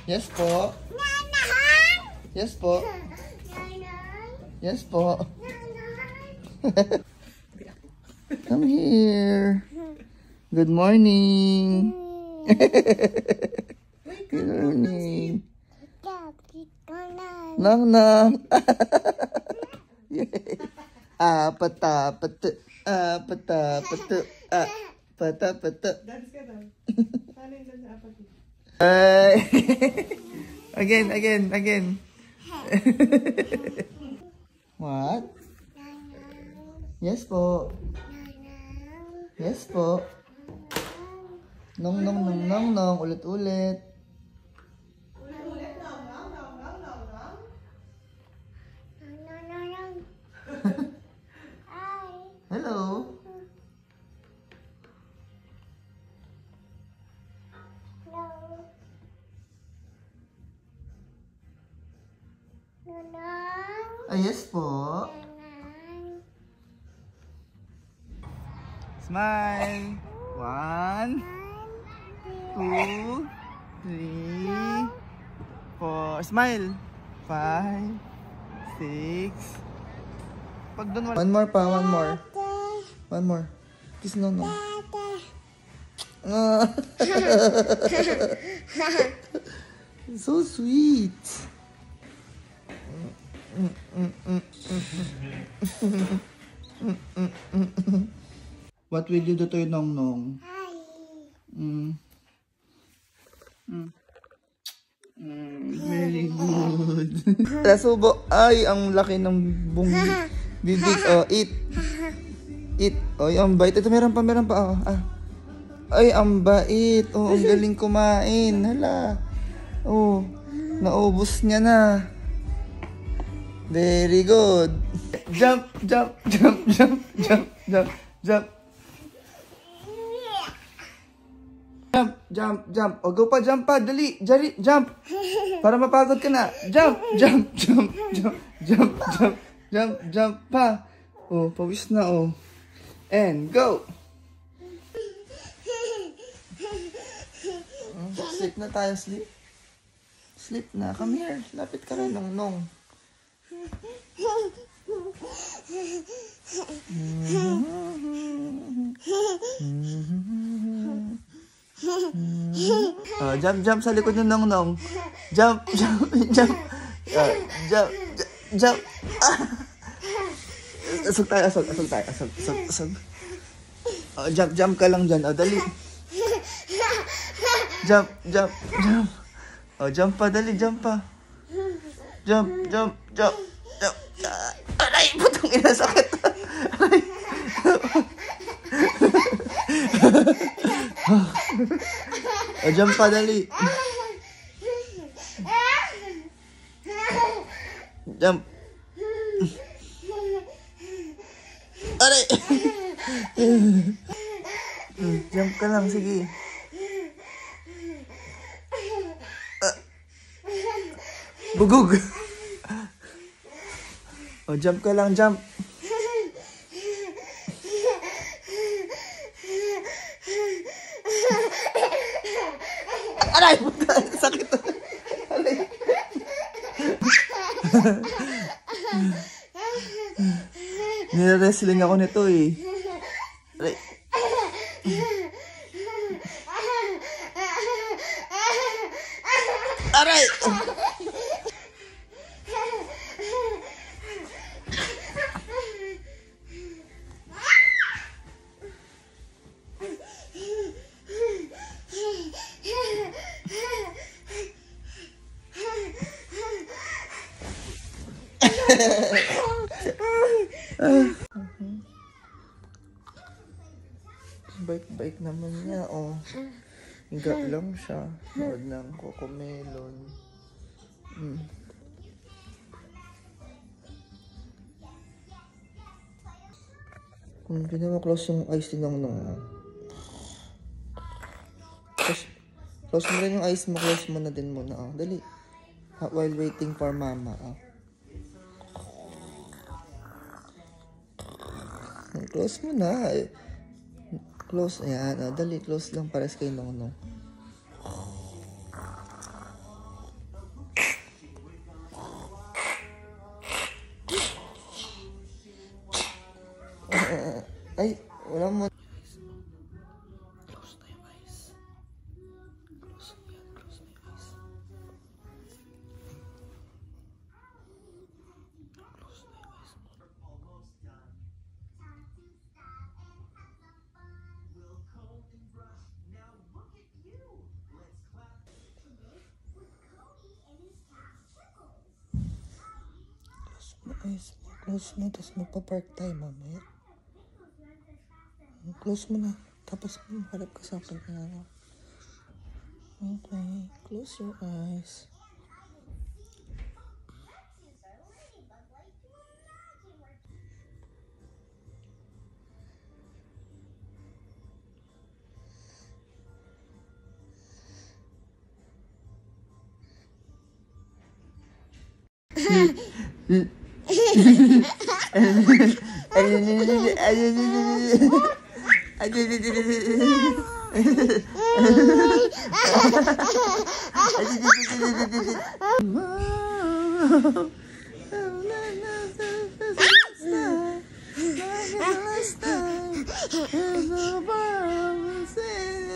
Yes po. Yes po. Yes po. Come here. Good morning. Good morning. Nang nang. Pata pata. Pata pata. Pata pata. Again. What? Yes po. Yes po. Nong. Ulit. Hello. Yes po. Smile. 1, 2, 3, 4. Smile. 5, 6. Pag doon one more pa, one more. Kiss no. So sweet. What will you do to your Nong? Very good. Nasubo. Ay, ang laki ng bibig. Oh, eat. Oh, ang bait. Ito, meron pa. Oh. Ay, ang bait. Oh, ang galing kumain. Hala. Oh, naubos niya na. Very good. Jump. Jump. O, go pa, jump pa. Dali, jump. Para mapagod ka na. Jump pa. Oh, pawis na, oh. And go. Sleep na tayo, sleep. Sleep na. Come here. Lapit ka rin, Nong. Jump sa likod ng Nong. Jump. Jump. Asog tayo. Jump ka lang dyan. Dali. Jump. Jump pa, dali, jump pa. Jump. Aray, putong ina, sakit. Aray. Jump pa, dali. Jump. Aray. Jump ka lang, sige. Bugug. Jump ka lang, jump. Aray, puta, sakit. Aray. Nire-wrestling ako nito eh. Aray. Aray. Bait naman niya, oh. Higa lang siya. Nood ng Cocomelon. Hindi mo close yung eyes ni Nong. Close mo rin yung eyes mo. Close mo na din muna, oh. Dali. While waiting for mama, oh. Close mo na. Close. Ayan. Dali. Close lang pares kay Nong. Wala mo. Close na yung eyes. Close na yung eyes. Close na yung eyes. Close mo, tapos magpa-park tayo mamaya. Close mo na, tapos harap ka sa akin. Okay, close your eyes.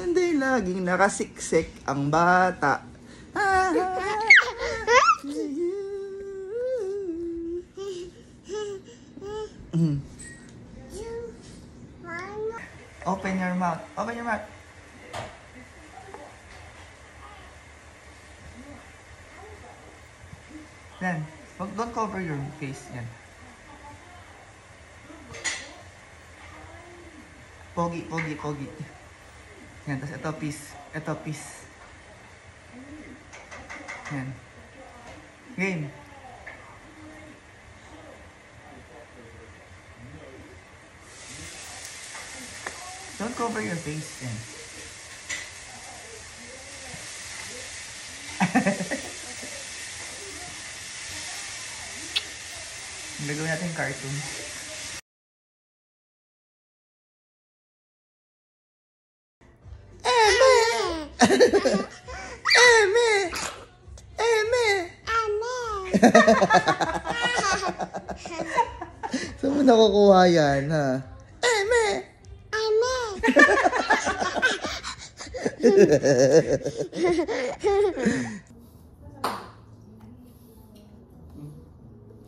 Hindi laging nakasiksik ang bata. Open your mouth. Open your mouth. Yan. Don't cover your face. Yan. Pogi, pogi, pogi. Yan. Tapos ito, peace. Ito, peace. Yan. Game. Don't cover your face. Yan. Gagawin natin cartoon. Eme! Eme! Eme! Saan mo nakukuha yan, ha? Eme!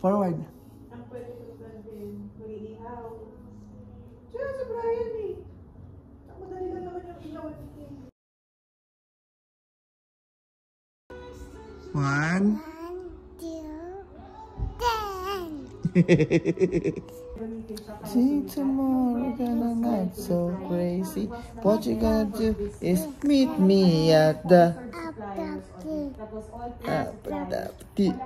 Forward. Ang pwede ko gawin, mag-iihaw. Siya, sa Brian eh. Madali lang naman yung ilaw at itin. 1, 2, 10. See tomorrow, gonna not so crazy. What you gonna do is meet me at the apatapati.